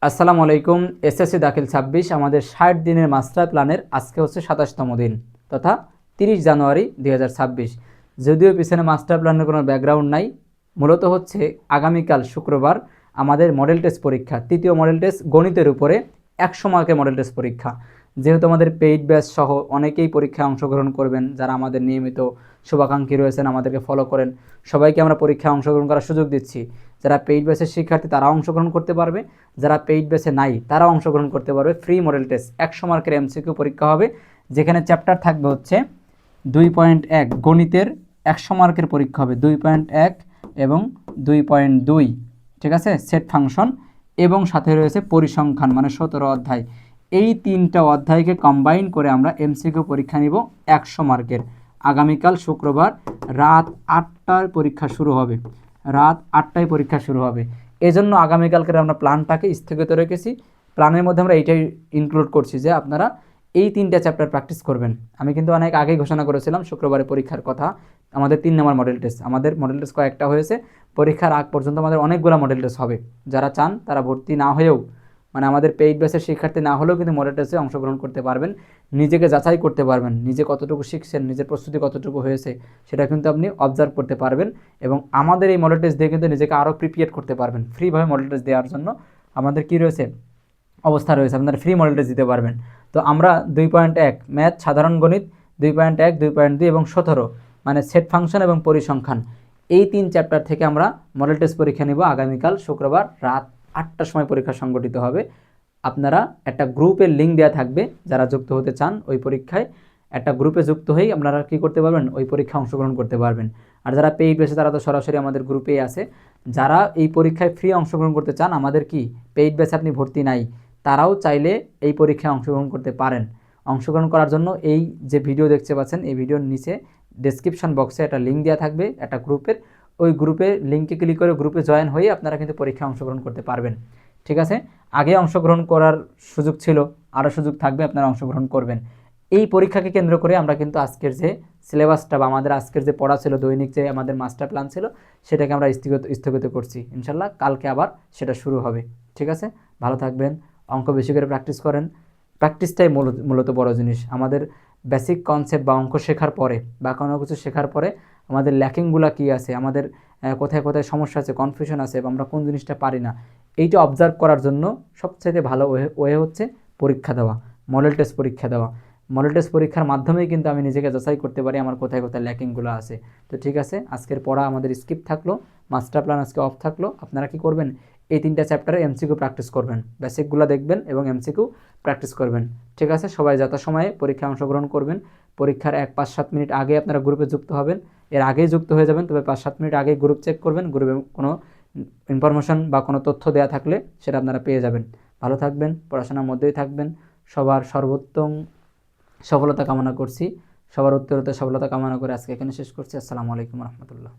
আসসালামু আলাইকুম। এসএসসি দাখিল 26 আমাদের 60 দিনের মাস্টার প্ল্যানের আজকে হচ্ছে 27তম দিন তথা 30 জানুয়ারি 2026। যদিও পিছনে মাস্টার প্ল্যানের কোনো ব্যাকগ্রাউন্ড নাই, মূলত হচ্ছে আগামীকাল শুক্রবার আমাদের মডেল টেস্ট পরীক্ষা, তৃতীয় মডেল টেস্ট গণিতের উপরে 100 মার্কের মডেল টেস্ট পরীক্ষা। যেহেতু আমাদের পেইড ব্যাচ সহ অনেকেই পরীক্ষায় অংশগ্রহণ করবেন, যারা আমাদের নিয়মিত শুভাকাঙ্ক্ষী রয়েছেন, আমাদেরকে ফলো করেন, সবাইকে আমরা পরীক্ষায় অংশগ্রহণ করার সুযোগ দিচ্ছি। যারা পেইড ব্যাচের শিক্ষার্থী তারাও অংশগ্রহণ করতে পারবে, যারা পেইড ব্যাচে নাই তারাও অংশগ্রহণ করতে পারবে। ফ্রি মডেল টেস্ট 100 মার্কের এমসিকিউ পরীক্ষা হবে, যেখানে চ্যাপ্টার থাকবে হচ্ছে 2.1 গণিতের 100 মার্কের পরীক্ষা হবে 2.1 এবং 2.2, ঠিক আছে, সেট ফাংশন, এবং সাথে রয়েছে পরিসংখ্যান মানে 17 অধ্যায়। এই তিনটা অধ্যায়কে কম্বাইন করে আমরা এমসিকিউ পরীক্ষা নিব 100 মার্কের। আগামীকাল শুক্রবার রাত 8টায় পরীক্ষা শুরু হবে, রাত 8টায় পরীক্ষা শুরু হবে। এজন্য আগামীকালকের আমরা প্ল্যানটাকে স্থগিত রেখেছি। প্ল্যানের মধ্যে আমরা এইটাই ইনক্লুড করছি যে আপনারা এই তিনটা চ্যাপ্টার প্র্যাকটিস করবেন। আমি কিন্তু অনেক আগেই ঘোষণা করেছিলাম শুক্রবারে পরীক্ষার কথা। আমাদের 3 নম্বর মডেল টেস্ট, আমাদের মডেল টেস্ট কয়েকটা হয়েছে, পরীক্ষার আগ পর্যন্ত আমাদের অনেকগুলো মডেল টেস্ট হবে। যারা চান তারা ভর্তি না হয়েও, মানে আমাদের পেইড ব্যাচের শিক্ষার্থী না হলেও কিন্তু মডেল টেস্টে অংশগ্রহণ করতে পারবেন, নিজেকে যাচাই করতে পারবেন, নিজে কতটুকু শিখছেন, নিজের প্রস্তুতি কতটুকু হয়েছে সেটা কিন্তু আপনি অবজার্ভ করতে পারবেন। এবং আমাদের এই মডেল টেস্ট দিয়ে কিন্তু নিজেকে আরও প্রিপেয়ার করতে পারবেন। ফ্রিভাবে মডেল টেস্ট দেওয়ার জন্য আমাদের কী রয়েছে, অবস্থা রয়েছে, আপনারা ফ্রি মডেল টেস্ট দিতে পারবেন। তো আমরা 2.1 ম্যাথ, সাধারণ গণিত, 2.1, 2.2 এবং 17 মানে সেট ফাংশন এবং পরিসংখ্যান, এই 3 চ্যাপ্টার থেকে আমরা মডেল টেস্ট পরীক্ষা নিব। আগামীকাল শুক্রবার রাত 8টার সময় পরীক্ষা সংগঠিত হবে। আপনারা একটা গ্রুপের লিঙ্ক দেওয়া থাকবে, যারা যুক্ত হতে চান ওই পরীক্ষায় একটা গ্রুপে যুক্ত হয়েই আপনারা কী করতে পারবেন, ওই পরীক্ষায় অংশগ্রহণ করতে পারবেন। আর যারা পেইড পেয়েছে তারা তো সরাসরি আমাদের গ্রুপেই আছে। যারা এই পরীক্ষায় ফ্রি অংশগ্রহণ করতে চান, আমাদের কি পেইড ব্যাচে আপনি ভর্তি নাই, তারাও চাইলে এই পরীক্ষায় অংশগ্রহণ করতে পারেন। অংশগ্রহণ করার জন্য এই যে ভিডিও দেখতে পাচ্ছেন, এই ভিডিওর নিচে ডেসক্রিপশন বক্সে একটা লিঙ্ক দেওয়া থাকবে একটা গ্রুপের, ওই গ্রুপে লিঙ্কে ক্লিক করে গ্রুপে জয়েন হয়ে আপনারা কিন্তু পরীক্ষায় অংশগ্রহণ করতে পারবেন। ঠিক আছে, আগে অংশগ্রহণ করার সুযোগ ছিল, আরও সুযোগ থাকবে, আপনারা অংশগ্রহণ করবেন। এই পরীক্ষাকে কেন্দ্র করে আমরা কিন্তু আজকের যে সিলেবাসটা বা আমাদের আজকের যে পড়া ছিল, দৈনিক যে আমাদের মাস্টার প্ল্যান ছিল, সেটাকে আমরা স্থগিত করছি। ইনশাল্লাহ কালকে আবার সেটা শুরু হবে। ঠিক আছে, ভালো থাকবেন, অঙ্ক বেশি করে প্র্যাকটিস করেন। প্র্যাকটিসটাই মূলত বড় জিনিস। আমাদের বেসিক কনসেপ্ট বা অঙ্ক শেখার পরে বা কোনো কিছু শেখার পরে আমাদের ল্যাকিংগুলো কী আছে, আমাদের কোথায় কোথায় সমস্যা আছে, কনফিউশন আছে, বা আমরা কোন জিনিসটা পারি না, এইটা অবজার্ভ করার জন্য সবচেয়ে ভালো ওয়ে হচ্ছে পরীক্ষা দেওয়া, মডেল টেস্ট পরীক্ষা দেওয়া। মডেল টেস্ট পরীক্ষার মাধ্যমেই কিন্তু আমি নিজেকে যাচাই করতে পারি আমার কোথায় কোথায় ল্যাকিংগুলো আছে। তো ঠিক আছে, আজকের পড়া আমাদের স্কিপ থাকলো, মাস্টার প্ল্যান আজকে অফ থাকলো। আপনারা কি করবেন, এই 3টা চ্যাপ্টারে এমসিকিউ প্র্যাকটিস করবেন, বেসিকগুলো দেখবেন এবং এমসিকিউ প্র্যাকটিস করবেন। ঠিক আছে, সবাই যথাসময়ে পরীক্ষায় অংশগ্রহণ করবেন। পরীক্ষার 5-7 মিনিট আগে আপনারা গ্রুপে যুক্ত হবেন, এর আগেই যুক্ত হয়ে যাবেন, তবে 5-7 মিনিট আগে গ্রুপ চেক করবেন। গ্রুপে কোনো ইনফরমেশন বা কোনো তথ্য দেওয়া থাকলে সেটা আপনারা পেয়ে যাবেন। ভালো থাকবেন, পড়াশোনার মধ্যেই থাকবেন। সবার সর্বোত্তম সফলতা কামনা করছি, সবার উত্তরোত্তর সফলতা কামনা করে আজকে এখানে শেষ করছি। আসসালামু আলাইকুম রহমতুল্লাহ।